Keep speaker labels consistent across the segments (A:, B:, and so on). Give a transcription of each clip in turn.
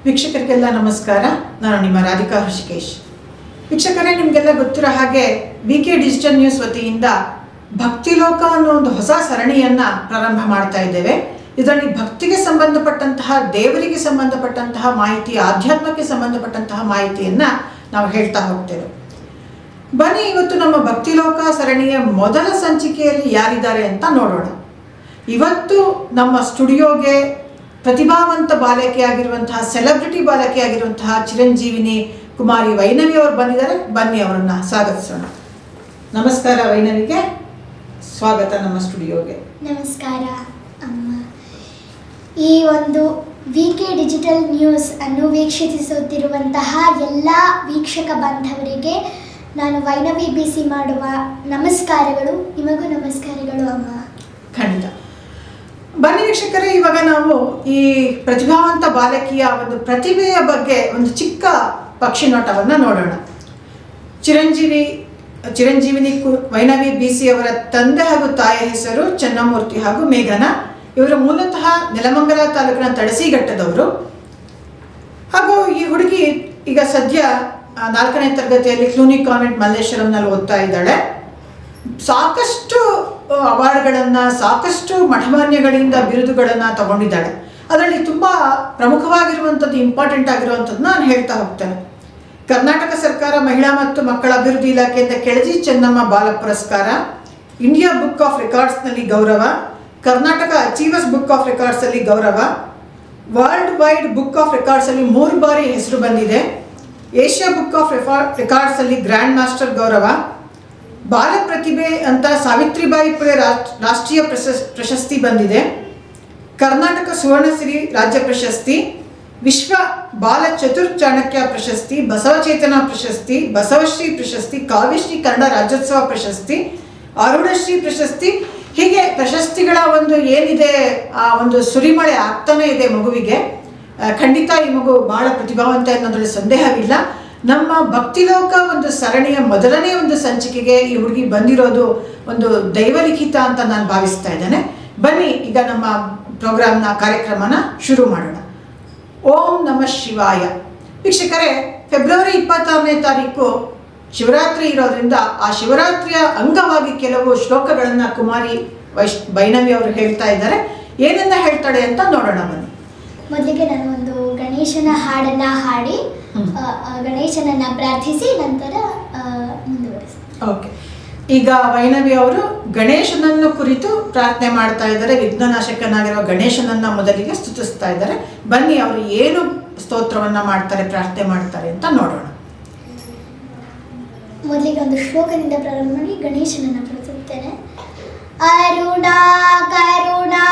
A: ವೀಕ್ಷಕರಿಗೆಲ್ಲ ನಮಸ್ಕಾರ. ನಾನು ನಿಮ್ಮ ರಾಧಿಕಾ ಹೃಷಿಕೇಶ್. ವೀಕ್ಷಕರೇ, ನಿಮಗೆಲ್ಲ ಗೊತ್ತಿರೋ ಹಾಗೆ ವಿಕೆ ಡಿಜಿಟಲ್ ನ್ಯೂಸ್ ವತಿಯಿಂದ ಭಕ್ತಿಲೋಕ ಅನ್ನೋ ಒಂದು ಹೊಸ ಸರಣಿಯನ್ನು ಪ್ರಾರಂಭ ಮಾಡ್ತಾ ಇದ್ದೇವೆ. ಇದರಲ್ಲಿ ಭಕ್ತಿಗೆ ಸಂಬಂಧಪಟ್ಟಂತಹ, ದೇವರಿಗೆ ಸಂಬಂಧಪಟ್ಟಂತಹ ಮಾಹಿತಿ, ಆಧ್ಯಾತ್ಮಕ್ಕೆ ಸಂಬಂಧಪಟ್ಟಂತಹ ಮಾಹಿತಿಯನ್ನು ನಾವು ಹೇಳ್ತಾ ಹೋಗ್ತೇವೆ. ಬನ್ನಿ, ಇವತ್ತು ನಮ್ಮ ಭಕ್ತಿಲೋಕ ಸರಣಿಯ ಮೊದಲ ಸಂಚಿಕೆಯಲ್ಲಿ ಯಾರಿದ್ದಾರೆ ಅಂತ ನೋಡೋಣ. ಇವತ್ತು ನಮ್ಮ ಸ್ಟುಡಿಯೋಗೆ ಪ್ರತಿಭಾವಂತ ಬಾಲಕಿಯಾಗಿರುವಂತಹ, ಸೆಲೆಬ್ರಿಟಿ ಬಾಲಕಿಯಾಗಿರುವಂತಹ ಚಿರಂಜೀವಿನಿ ಕುಮಾರಿ ವೈನವಿ ಅವರು ಬಂದಿದ್ದಾರೆ. ಬನ್ನಿ, ಅವರನ್ನು ಸ್ವಾಗತಿಸೋಣ. ನಮಸ್ಕಾರ ವೈನವಿಗೆ, ಸ್ವಾಗತ ನಮ್ಮ ಸ್ಟುಡಿಯೋಗೆ.
B: ನಮಸ್ಕಾರ ಅಮ್ಮ. ಈ ಒಂದು ವಿಕೆ ಡಿಜಿಟಲ್ ನ್ಯೂಸ್ ಅನ್ನು ವೀಕ್ಷಿಸುತ್ತಿರುವಂತಹ ಎಲ್ಲ ವೀಕ್ಷಕ ಬಾಂಧವರಿಗೆ ನಾನು ವೈನವಿ ಬಿಸಿ ಮಾಡುವ ನಮಸ್ಕಾರಗಳು. ನಿಮಗೂ ನಮಸ್ಕಾರಗಳು ಅಮ್ಮ.
A: ಖಂಡಿತ. ಬನ್ನಿ ವೀಕ್ಷಕರೇ, ಇವಾಗ ನಾವು ಈ ಪ್ರತಿಭಾವಂತ ಬಾಲಕಿಯ ಒಂದು ಪ್ರತಿಭೆಯ ಬಗ್ಗೆ ಒಂದು ಚಿಕ್ಕ ಪಕ್ಷಿ ನೋಟವನ್ನು ನೋಡೋಣ. ಚಿರಂಜೀವಿನಿ ವೈನವಿ ಬಿಸಿ ಅವರ ತಂದೆ ಹಾಗೂ ತಾಯಿಯ ಹೆಸರು ಚೆನ್ನಮೂರ್ತಿ ಹಾಗೂ ಮೇಘನ. ಇವರು ಮೂಲತಃ ನೆಲಮಂಗಲ ತಾಲೂಕಿನ ತಡಸಿಘಟ್ಟದವರು. ಹಾಗೂ ಈ ಹುಡುಗಿ ಈಗ ಸದ್ಯ 4ನೇ ತರಗತಿಯಲ್ಲಿ ಕ್ಲೂನಿ ಕಾನ್ವೆಂಟ್ ಮಲ್ಲೇಶ್ವರಂನಲ್ಲಿ ಓದ್ತಾ ಇದ್ದಾಳೆ. ಸಾಕಷ್ಟು ಅವಾರ್ಡ್ಗಳನ್ನು, ಸಾಕಷ್ಟು ಮಠಮಾನ್ಯಗಳಿಂದ ಬಿರುದುಗಳನ್ನು ತಗೊಂಡಿದ್ದಾಳೆ. ಅದರಲ್ಲಿ ತುಂಬ ಪ್ರಮುಖವಾಗಿರುವಂಥದ್ದು, ಇಂಪಾರ್ಟೆಂಟ್ ಆಗಿರುವಂಥದ್ದು ನಾನು ಹೇಳ್ತಾ ಹೋಗ್ತೇನೆ. ಕರ್ನಾಟಕ ಸರ್ಕಾರ ಮಹಿಳಾ ಮತ್ತು ಮಕ್ಕಳ ಅಭಿವೃದ್ಧಿ ಇಲಾಖೆಯಿಂದ ಕೆಳದಿ ಚೆನ್ನಮ್ಮ ಬಾಲ ಪುರಸ್ಕಾರ, ಇಂಡಿಯಾ ಬುಕ್ ಆಫ್ ರೆಕಾರ್ಡ್ಸ್ನಲ್ಲಿ ಗೌರವ, ಕರ್ನಾಟಕ ಅಚೀವರ್ಸ್ ಬುಕ್ ಆಫ್ ರೆಕಾರ್ಡ್ಸಲ್ಲಿ ಗೌರವ, ವರ್ಲ್ಡ್ ವೈಡ್ ಬುಕ್ ಆಫ್ ರೆಕಾರ್ಡ್ಸಲ್ಲಿ 3 ಬಾರಿ ಹೆಸರು ಬಂದಿದೆ, ಏಷ್ಯಾ ಬುಕ್ ಆಫ್ ರೆಕಾರ್ಡ್ಸಲ್ಲಿ ಗ್ರ್ಯಾಂಡ್ ಮಾಸ್ಟರ್ ಗೌರವ, ಬಾಲ ಪ್ರತಿಭೆ ಅಂತ ಸಾವಿತ್ರಿಬಾಯಿ ಪುಲೆ ರಾಷ್ಟ್ರೀಯ ಪ್ರಶಸ್ತಿ ಬಂದಿದೆ, ಕರ್ನಾಟಕ ಸುವರ್ಣಸಿರಿ ರಾಜ್ಯ ಪ್ರಶಸ್ತಿ, ವಿಶ್ವ ಬಾಲ ಚತುರ್ ಚಾಣಕ್ಯ ಪ್ರಶಸ್ತಿ, ಬಸವಚೇತನ ಪ್ರಶಸ್ತಿ, ಬಸವಶ್ರೀ ಪ್ರಶಸ್ತಿ, ಕಾವ್ಯಶ್ರೀ ಕನ್ನಡ ರಾಜ್ಯೋತ್ಸವ ಪ್ರಶಸ್ತಿ, ಅರುಣಶ್ರೀ ಪ್ರಶಸ್ತಿ. ಹೀಗೆ ಪ್ರಶಸ್ತಿಗಳ ಒಂದು ಏನಿದೆ, ಆ ಒಂದು ಸುರಿಮಳೆ ಆಗ್ತಾನೆ ಇದೆ ಮಗುವಿಗೆ. ಖಂಡಿತ ಈ ಮಗು ಬಹಳ ಪ್ರತಿಭಾವಂತ ಅನ್ನೋದ್ರಲ್ಲಿ ಸಂದೇಹವಿಲ್ಲ. ನಮ್ಮ ಭಕ್ತಿಲೋಕ ಒಂದು ಸರಣಿಯ ಮೊದಲನೇ ಒಂದು ಸಂಚಿಕೆಗೆ ಈ ಹುಡುಗಿ ಬಂದಿರೋದು ಒಂದು ದೈವಲಿಖಿತ ಅಂತ ನಾನು ಭಾವಿಸ್ತಾ ಇದ್ದೇನೆ. ಬನ್ನಿ, ಈಗ ನಮ್ಮ ಪ್ರೋಗ್ರಾಮ್ನ ಕಾರ್ಯಕ್ರಮನ ಶುರು ಮಾಡೋಣ. ಓಂ ನಮಃ ಶಿವಾಯ. ವೀಕ್ಷಕರೇ, ಫೆಬ್ರವರಿ 26ನೇ ತಾರೀಕು ಶಿವರಾತ್ರಿ ಇರೋದ್ರಿಂದ ಆ ಶಿವರಾತ್ರಿಯ ಅಂಗವಾಗಿ ಕೆಲವು ಶ್ಲೋಕಗಳನ್ನು ಕುಮಾರಿ ವೈನವಿ ಅವರು ಹೇಳ್ತಾ ಇದ್ದಾರೆ. ಏನನ್ನ ಹೇಳ್ತಾಳೆ ಅಂತ ನೋಡೋಣ ಬನ್ನಿ.
B: ಮೊದಲಿಗೆ ನಾನು ಒಂದು ಗಣೇಶನ ಹಾಡನ್ನ ಹಾಡಿ ಗಣೇಶನನ್ನ ಪ್ರಾರ್ಥಿಸಿ ನಂತರ ಮುಂದುವರಿಸ್ತೀನಿ.
A: ಓಕೆ. ಈಗ ವೈನವಿ ಅವರು ಗಣೇಶನನ್ನು ಕುರಿತು ಪ್ರಾರ್ಥನೆ ಮಾಡ್ತಾ ಇದ್ದಾರೆ. ವಿಘ್ನನಾಶಕನಾಗಿರುವ ಗಣೇಶನನ್ನ ಮೊದಲಿಗೆ ಸ್ತುತಿಸ್ತಾ ಇದ್ದಾರೆ. ಬನ್ನಿ, ಅವರು ಏನು ಸ್ತೋತ್ರವನ್ನ ಮಾಡ್ತಾರೆ, ಪ್ರಾರ್ಥನೆ ಮಾಡ್ತಾರೆ ಅಂತ ನೋಡೋಣ.
B: ಮೊದಲಿಗೆ ಒಂದು ಶ್ಲೋಕದಿಂದ ಪ್ರಾರಂಭ ಮಾಡಿ ಗಣೇಶನನ್ನ ಪ್ರಾರ್ಥಿಸುತ್ತೇನೆ. ಅರುಣಾ ಕರುಣಾ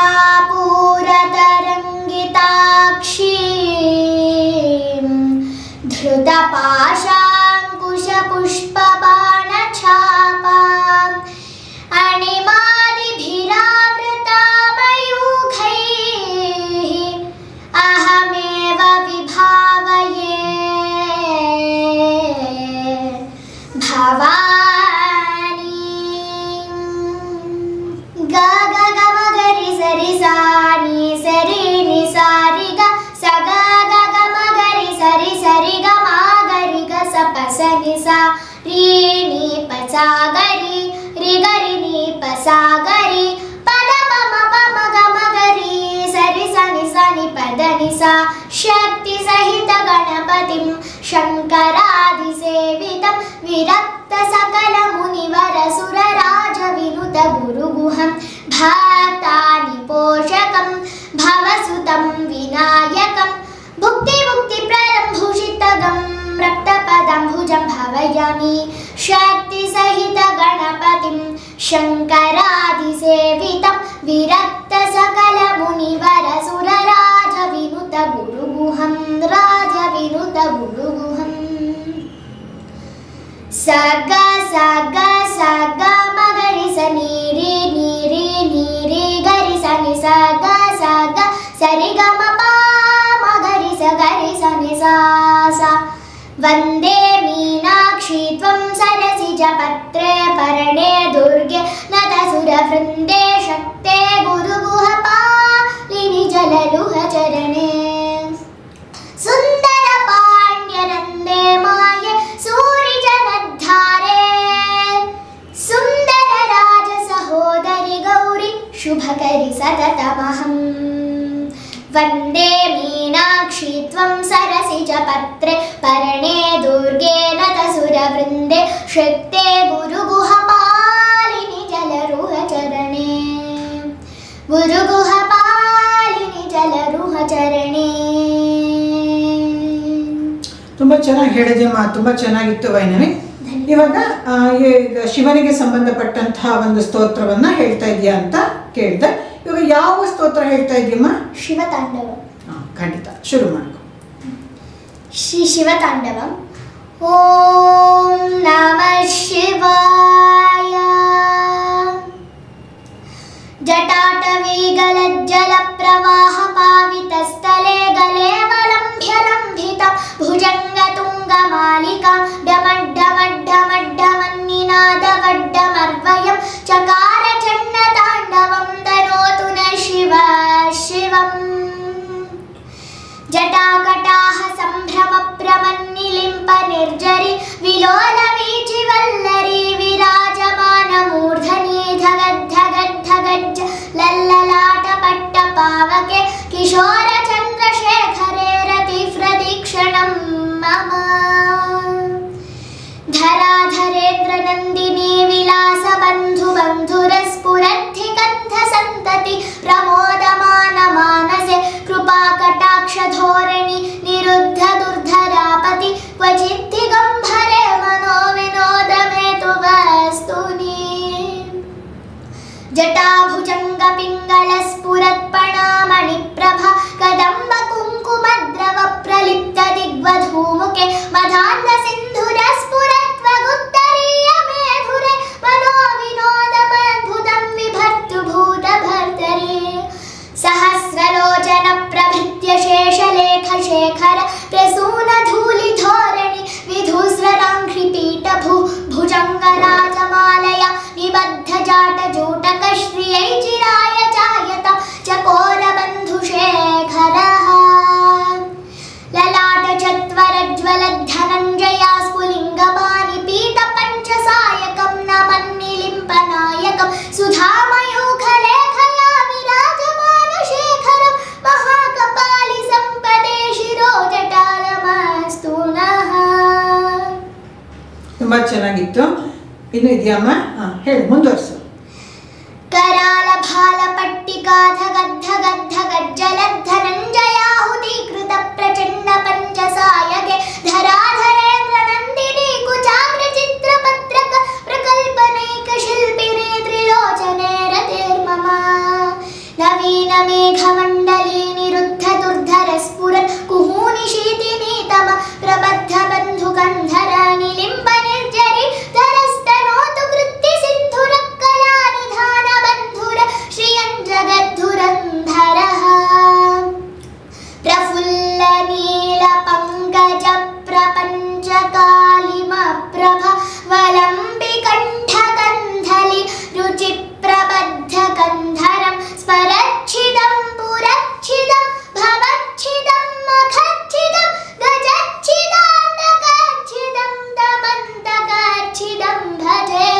B: ಪೂರ ತರಂಗಿತಾಕ್ಷಿ ಧೃತ ಪಾಶಾಂಕುಶ ಪುಷ್ಪ ಬಾಣ ಛಾಪಾ ಅಣಿಮಾದಿಭಿರಾವೃತ ಮಯೂಖೈಃ ಅಹಮೇವ ವಿಭಾವಯೇ ಭವಾನಿ. ಗ ಗ ಗ ಮ ಗ ರಿ ಸ ರಿ ಸಾ ನಿ ಸ ರಿ ನಿ ಸಾ ರಿ ಗ ಸ ಗ ಗ ಗ ಮ ಗ ರಿ ಸ ರಿ ಸ ರಿ ಗ ಮ ಗ ರಿ ಗ ಸ ಪ ಸ ನಿ ಸಾ ರಿ ನಿ ಪ ಸಾ ಗ ರಿ ರಿ ಗ ರಿ ನಿ ಪ ಸಾ ಗ ರಿ ಪ ದ ಪ ಮ ಪ ಮ ಗ ಮ ಗ ರಿ ಸ ರಿ ಸ ನಿ ಸ ನಿ ಪ ದ ನಿ ಸಾ. ಶಕ್ತಿ ಸಹಿತ ಗಣಪತಿಂ ಶಂಕರಾದಿ ಸೇವಿತಂ ವಿರಕ್ತ ಸಕಲ ಮುನಿವರ ಸುರ ರಾಜ ವಿನುತ ಗುರುಗುಹಂ ಭಕ್ತಾನಿ ಪೋಷಕಂ ಭವಸುತಂ ವಿನಾಯಕಂ ಭುಕ್ತಿ ಮುಕ್ತಿ ಪ್ರರಂಭೂಷಿತಗಂ ರಕ್ತಪದಂಭುಜಂ ಭಾವಯಾಮಿ. ಶಕ್ತಿ ಸಹಿತ ಗಣಪತಿಂ ಶಂಕರಾದಿ ಸೇವಿತಂ ವಿರಕ್ತ ಸಕಲ ಮುನಿವರ ಸುರ ರಾಜ ವಿನುತ ಗುರುಗುಹಂ ರಾಜ ವಿನುತ ಗುರುಗುಹಂ. ಸ ಗ ಸ ಗ ಸ ಗ ಮ ಗ ರಿ ಸ ನೀ ರಿ ನೀ ರಿ ನೀ ರಿ ಗ ರಿ ಸ ನಿ ಸ ಗ ಸ ಗ ಸ ರಿ ಗ ಮ ಪ ಮ ಗ ರಿ ಸ ಗ ರಿ ಸ ನಿ ಸ ಸ. ವಂದೇ ಮೀನಾಕ್ಷಿ ತ್ವಂ ಸರಸಿಜ ಪತ್ರೇ ಪರ್ಣೇ ದುರ್ಗೆ ನತ ಸುರ ವೃಂದೇ ಶಕ್ತೆ ಗುರುಗುಹ ಪಾಲಿನಿ ಜಲಲುಹ ಚರಣೇ. ಸುಂದರ शुभकरि सततमहं वन्दे मीनाक्षी त्वं सरसिजपत्रे परणे दुर्गे नतसुरवृन्दे श्रुते गुरुगुहपालिनि जलरुहचरणे गुरुगुहपालिनि जलरुहचरणे.
A: ತುಂಬ ಚೆನ್ನಾಗಿ ಹೇಳಿದೆಯಮ್ಮ, ತುಂಬ ಚೆನ್ನಾಗಿತ್ತು ವೈನವಿ. ಇವಾಗ ಈಗ ಶಿವನಿಗೆ ಸಂಬಂಧಪಟ್ಟಂತಹ ಒಂದು ಸ್ತೋತ್ರವನ್ನ ಹೇಳ್ತಾ ಇದೆಯಾ ಅಂತ ಕೇಳಿದೆ. ಇವಾಗ ಯಾವ ಸ್ತೋತ್ರ ಹೇಳ್ತಾ ಇದೆಯಮ್ಮ?
B: ಶಿವತಾಂಡವ.
A: ಖಂಡಿತ ಶುರು ಮಾಡ್ಕೊ.
B: ಶ್ರೀ ಶಿವತಾಂಡವಂ. ಓಂ ನಮಃ ಶಿವಾಯ. ಜಟಾಟವೀಗಲಜ್ಜಲ ಪ್ರವಾಹ ಪಾವಿತಸ್ಥಲೆ ಗಲೇವಲಂಭ್ಯ ಲಂಭಿತ ಭುಜಂಗ ತುಂಗ ಮಾಲಿಕಾ ಡಮಡ್ಡಮಡ್ಡಮಡ್ಡಮನ್ನಿನಾದವಡ್ಡಮರ್ವಯಂ ಚಕಾರ ಚಂಡ ತಾಂಡವಂ ತನೋತು ನ ಶಿವ ಶಿವಂ. ಜಟಾಕಟಾಹ ಸಂಭ್ರಮ ಪ್ರಮನ್ನಿಲಿಂಪ ನಿರ್ಜರಿ ವಿಲೋಲ ವೀಚಿವಲ್ಲರಿ ವಿರಾಜಮಾನ ಮೂರ್ಧನಿ ಧಗದ್ಧಗದ್ಧಗಜ್ಜ ಲಲ್ಲಲಾಟ ಪಟ್ಟ ಪಾವಕೆ ಕಿಶೋರ ಚಂದ್ರಶೇಖರೇ ರತಿ ಪ್ರದೀಕ್ಷಣಂ ಮಮ. ಧರಾಧರೇಂದ್ರ ನಂದಿನಿ ವಿಲಾಸ ಬಂಧು ಬಂಧುರಸ್ಫುರದ್ಧಿ ಕಂಠ ಸಂತತಿ ಪ್ರಮೋದಮಾನ ಮಾನಸೆ ಕೃಪಾ ಕಟಾಕ್ಷ ಧೋರಣಿ ನಿರುದ್ಧ ದುರ್ಧರಾಪತಿ ಕ್ವಚಿತ್ತಿ ಗಂಭರೆ ಮನೋ ವಿನೋದ ಮೇತು ವಸ್ತುನಿ. ಜಟಾಭುಜಂಗ ಪಿಂಗಲ ಸ್ಫುರತ್ಪಣಾಮಣಿ ಪ್ರಭಾ ಕದಂಬ ಕುಂಕುಮದ್ರವ ಪ್ರಲಿಪ್ತ ದಿಗ್ವಧೂಮುಖೆ ಮಧಾನ್ನ ಸಿಂಧುರ ಸ್ಫುರತ್ವಗುತ್ತರೀಯ ಮೇಧುರೆ ಮನೋ ವಿನೋದಮದ್ಭುತಂ ವಿಭರ್ತು ಭೂತ ಭರ್ತರೆ. ಸಹಸ್ರಲೋಚನ ಪ್ರಭೃತ್ಯ ಶೇಷಲೇಖ ಶೇಖರ ಪ್ರಸೂನ ಧೂಲಿ ಧೋರಣಿ ವಿಧೂಸ್ರರಾಂಘ್ರಿ ಪೀಠ ಭುಜಂಗ ರಾಜಮಾಲಯ ನಿಬದ್ಧ ಜಾಟ ಜೂಟಕ ಶ್ರಿಯೈ ಚಿರಾಯ ಚಾಯತ ಚಕೋರ ಬಂಧು ಶೇಖರಃ. ಲಲಾಟ ಚತ್ವರಜ್ವಲ ಧನಂಜಯ ಸ್ಫುಲಿಂಗಪಾನಿ ಪೀಠ ಪಂಚ ಸಾಯಕಂ ನಮನ್ನಿಲಿಂಪ ನಾಯಕಂ ಸುಧಾಮಯೂಖ ಲೇಖಯ ವಿರಾಜಮಾನ ಶೇಖರಂ ಮಹಾಕಪಾಲಿ ಸಂಪದೇ ಶಿರೋ ಜಟಾಲಮಸ್ತು ನಃ.
A: ತುಂಬಾ ಚೆನ್ನಾಗಿತ್ತು. ಇನ್ನು ಇದೆಯಮ್ಮ? ಹೇಳು, ಮುಂದುವರಿಸು.
B: ಕರಾಲ ಭಾಲ ಪಟ್ಟಿಕಾ ಧಗದ್ಧ ಗದ್ಧ ಗಜ್ಜಲಧನಂಜಯಾಹುತೀಕೃತ ಪ್ರಚಂಡ ಪಂಚ ಸಾಯಗೆ ಧರಾಧರೇಂದ್ರ ನಂದಿನಿ ಕುಚಾಗ್ರ ಚಿತ್ರ ಪತ್ರಕ ಪ್ರಕಲ್ಪನೈಕ ಶಿಲ್ಪಿನೇ ತ್ರಿಲೋಚನೆ ರತಿರ್ಮಮ. ನವೀನ ಮೇಘ ಮಂಡಲಿ ನಿರುದ್ಧ ದುರ್ಧರ ಸ್ಫುರತ್ ಕುಹೂನಿ ಶೀತಿ ನೀತಮ ಪ್ರಬದ್ಧ ಬಂಧು ಕಂಧರ ನಿಲಿಂಬ ನಿರ್ಜರಿ ಧರಸ್ತನೋತು ಕೃತ್ತಿ ಸಿಂಧುರ ಕಲಾನಿಧಾನ ಬಂಧುರ ಶ್ರಿಯಂ ಜಗದ್ಧುರಂಧರಃ. ಪ್ರಫುಲ್ಲ ನೀಲ ಪಂಕಜ ಪ್ರಪಂಚ ಕಾಲಿಮ ಪ್ರಭ ವಲಂಬಿ ಕಂಠ ಕಂಧಲಿ ರುಚಿ ಪ್ರಬದ್ಧ ಕಂಧರಂ ಸ್ಮರಚ್ಛಿದಂ ಪುರಚ್ಛಿದಂ ಭವಚ್ಛಿದಂ ಮಖಚ್ಛಿದಂ ಗಜಚ್ಛಿದಾಂತಕಚ್ಛಿದಂ ದಮಂತಕಚ್ಛಿದಂ ಭಜೆ.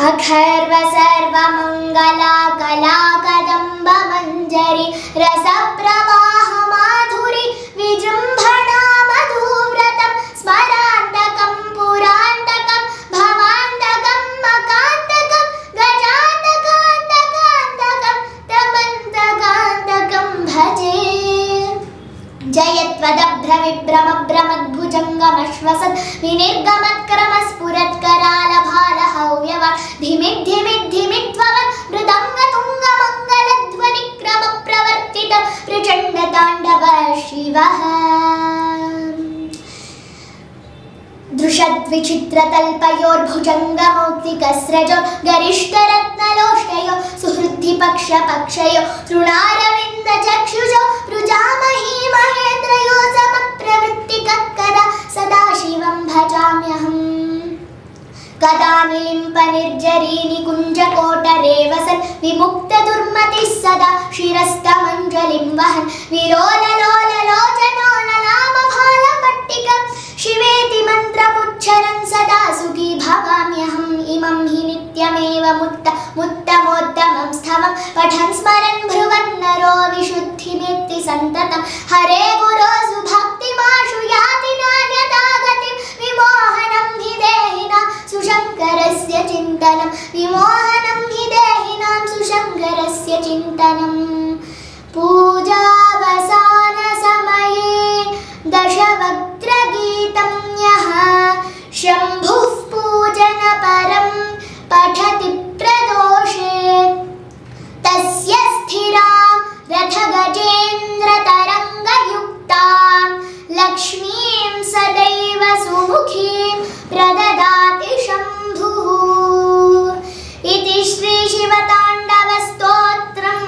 B: ಅಖರ್ವ ಸರ್ವ ಮಂಗಲಾ ಕಲಾ ಕದಂಬ ಮಂಜರಿ ರಸ ಪ್ರವಾಹ ಮಾಧುರಿ ವಿಜೃಂಭಣಾ ಮಧುವ್ರತಂ ಸ್ಮರಾಂತಕಂ ಪುರಾಂತಕಂ ಭವಾಂತಕಂ ಮಕಾಂತಕಂ ಗಜಾಂತಕಾಂತಕಾಂತಕಂ ತಮಂತಕಾಂತಕಂ ಭಜೆ. ಜಯತ್ವದಭ್ರ ವಿಭ್ರಮ ಭ್ರಮದ್ಭುಜಂಗಮಶ್ವಸತ್ ವಿನಿರ್ಗಮತ್ಕ್ರಮ ಸ್ಫುರತ್ಕರಾಲ ಭಾಲ ಹವ್ಯವ ಧಿಮಿದ್ ಧಿಮಿದ್ ಧಿಮಿತ್ವವನ್ ಮೃದಂಗ ತುಂಗ ಮಂಗಲ ಧ್ವನಿ ಕ್ರಮ ಪ್ರವರ್ತಿತ ಪ್ರಚಂಡ ತಾಂಡವ ಶಿವಃ. दृशद्विचित्रतल्पयोर्भुजङ्गमौक्तिकस्रजो गरिष्ठरत्नलोष्टयो सुहृद्धिपक्षपक्षयो तृणारविन्दचक्षुषो रुजामही महेन्द्रयो समप्रवृत्तिकदा सदाशिवं भजाम्यहम्. कदा निलिम्पनिर्जरी निकुञ्जकोटरे वसन् विमुक्तदुर्मतिः सदा शिरस्तमञ्जलिं वहन् विलोललोललोचनो ललामभालपट्टिकं शिवेति मन्त्रमुच्च मुच्चरन् सदा सुखी भवाम्यहम् इमं हि नित्यमेव मुत्तमोत्तमं स्थवं पठन् स्मरन् ब्रुवन् नरो विशुद्धिमेत्ति सन्ततं हरे गुरोसु भक्तिमाशु याति नान्यथा गतिं विमोहनं हि देहिनां सुशङ्करस्य चिन्तनं विमोहनं हि देहिनां सुशङ्करस्य चिन्तनम् पूजावसानसमये दशवक्त्रगीतं यः शम्भुः पूजनपरं पठति प्रदोषे तस्य स्थिरां रथगजेन्द्रतरङ्गयुक्तां लक्ष्मीं सदैव सुमुखीं प्रददाति शम्भुः इति श्रीशिवताण्डवस्तोत्रं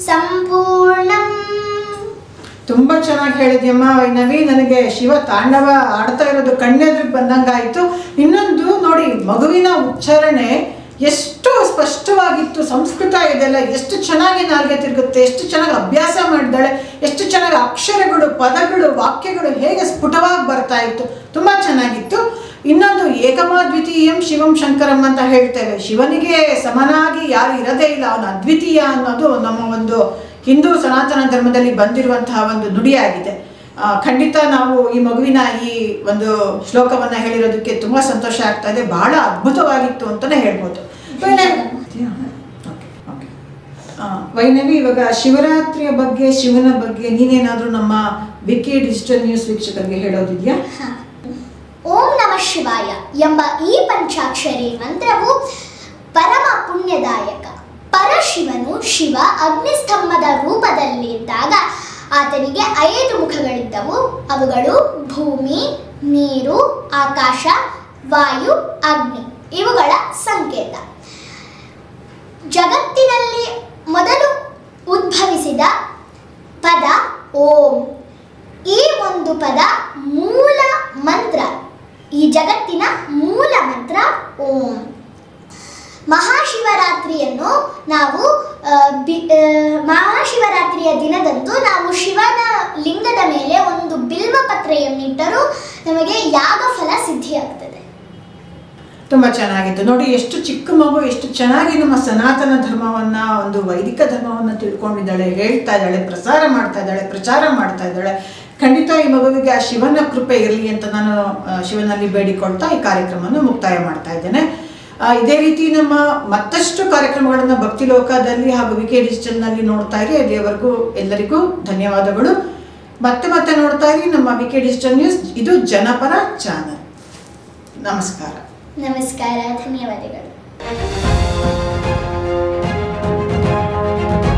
B: ಸಂಪೂರ್ಣಂ.
A: ತುಂಬ ಚೆನ್ನಾಗಿ ಹೇಳಿದ್ಯಮ್ಮ ವೈನವಿ. ನನಗೆ ಶಿವ ತಾಂಡವ ಆಡ್ತಾ ಇರೋದು ಕಣ್ಣೆದ್ರಿಗೆ ಬಂದಂಗಾಯಿತು. ಇನ್ನೊಂದು ನೋಡಿ, ಮಗುವಿನ ಉಚ್ಚಾರಣೆ ಎಷ್ಟು ಸ್ಪಷ್ಟವಾಗಿತ್ತು. ಸಂಸ್ಕೃತ ಇದೆಲ್ಲ ಎಷ್ಟು ಚೆನ್ನಾಗಿ ನಾಲ್ಗೆ ತಿರುಗುತ್ತೆ, ಎಷ್ಟು ಚೆನ್ನಾಗಿ ಅಭ್ಯಾಸ ಮಾಡಿದಾಳೆ, ಎಷ್ಟು ಚೆನ್ನಾಗಿ ಅಕ್ಷರಗಳು, ಪದಗಳು, ವಾಕ್ಯಗಳು ಹೇಗೆ ಸ್ಫುಟವಾಗಿ ಬರ್ತಾ ಇತ್ತು. ತುಂಬ ಚೆನ್ನಾಗಿತ್ತು. ಇನ್ನೊಂದು ಏಕಮಾದ್ವಿತೀಯಂ ಶಿವಂ ಶಂಕರಂ ಅಂತ ಹೇಳ್ತೇವೆ. ಶಿವನಿಗೆ ಸಮನಾಗಿ ಯಾರು ಇರೋದೇ ಇಲ್ಲ, ಅವನು ಅದ್ವಿತೀಯ ಅನ್ನೋದು ನಮ್ಮ ಒಂದು ಹಿಂದೂ ಸನಾತನ ಧರ್ಮದಲ್ಲಿ ಬಂದಿರುವಂತಹ ಒಂದು ನುಡಿಯಾಗಿದೆ. ಖಂಡಿತ ನಾವು ಈ ಮಗುವಿನ ಈ ಒಂದು ಶ್ಲೋಕವನ್ನು ಹೇಳಿರೋದಕ್ಕೆ ತುಂಬ ಸಂತೋಷ ಆಗ್ತಾ ಇದೆ. ಬಹಳ ಅದ್ಭುತವಾಗಿತ್ತು ಅಂತಲೇ ಹೇಳ್ಬೋದು. ವೈನವಿ, ಇವಾಗ ಶಿವರಾತ್ರಿಯ ಬಗ್ಗೆ, ಶಿವನ ಬಗ್ಗೆ ನೀನೇನಾದರೂ ನಮ್ಮ ವಿಕಿ ಡಿಜಿಟಲ್ ನ್ಯೂಸ್ ವೀಕ್ಷಕರಿಗೆ ಹೇಳೋದಿದೆಯಾ?
B: ಓಂ ನಮಃ ಶಿವಾಯ ಎಂಬ ಈ ಪಂಚಾಕ್ಷರಿ ಮಂತ್ರವು ಪರಮ ಪುಣ್ಯದಾಯಕ. ಪರಶಿವನು ಶಿವ ಅಗ್ನಿಸ್ತಂಭದ ರೂಪದಲ್ಲಿದ್ದಾಗ ಆತನಿಗೆ 5 ಮುಖಗಳಿದ್ದವು. ಅವುಗಳು ಭೂಮಿ, ನೀರು, ಆಕಾಶ, ವಾಯು, ಅಗ್ನಿ. ಇವುಗಳ ಸಂಕೇತ. ಜಗತ್ತಿನಲ್ಲಿ ಮೊದಲು ಉದ್ಭವಿಸಿದ ಪದ ಓಂ. ಈ ಒಂದು ಪದ ಮೂಲ ಮಂತ್ರ, ಈ ಜಗತ್ತಿನ ಮೂಲ ಮಂತ್ರ ಓಂ. ಮಹಾಶಿವರಾತ್ರಿಯನ್ನು ನಾವು ಮಹಾಶಿವರಾತ್ರಿಯ ದಿನದಂದು ನಾವು ಶಿವನ ಲಿಂಗದ ಮೇಲೆ ಒಂದು ಬಿಲ್ವಪತ್ರೆಯನ್ನಿಟ್ಟರೂ ನಮಗೆ ಯಾಗಫಲ ಸಿದ್ಧಿಯಾಗ್ತದೆ.
A: ತುಂಬ ಚೆನ್ನಾಗಿತ್ತು ನೋಡಿ. ಎಷ್ಟು ಚಿಕ್ಕ ಮಗು ಎಷ್ಟು ಚೆನ್ನಾಗಿ ನಮ್ಮ ಸನಾತನ ಧರ್ಮವನ್ನು, ಒಂದು ವೈದಿಕ ಧರ್ಮವನ್ನು ತಿಳ್ಕೊಂಡಿದ್ದಾಳೆ, ಹೇಳ್ತಾ ಇದ್ದಾಳೆ, ಪ್ರಚಾರ ಮಾಡ್ತಾ ಇದ್ದಾಳೆ. ಖಂಡಿತ ಈ ಮಗುವಿಗೆ ಆ ಶಿವನ ಕೃಪೆ ಇರಲಿ ಅಂತ ನಾನು ಶಿವನಲ್ಲಿ ಬೇಡಿಕೊಳ್ತಾ ಈ ಕಾರ್ಯಕ್ರಮವನ್ನು ಮುಕ್ತಾಯ ಮಾಡ್ತಾ ಇದ್ದೇನೆ. ಇದೇ ರೀತಿ ನಮ್ಮ ಮತ್ತಷ್ಟು ಕಾರ್ಯಕ್ರಮಗಳನ್ನು ಭಕ್ತಿ ಲೋಕದಲ್ಲಿ ಹಾಗೂ ವಿಕೆ ಡಿಜಿಟಲ್ನಲ್ಲಿ ನೋಡ್ತಾ ಇರಿ. ಅಲ್ಲಿಯವರೆಗೂ ಎಲ್ಲರಿಗೂ ಧನ್ಯವಾದಗಳು. ಮತ್ತೆ ನೋಡ್ತಾ ಇರಿ ನಮ್ಮ ವಿಕೆ ಡಿಜಿಟಲ್ ನ್ಯೂಸ್. ಇದು ಜನಪರ ಚಾನಲ್. ನಮಸ್ಕಾರ.
B: ಧನ್ಯವಾದಗಳು.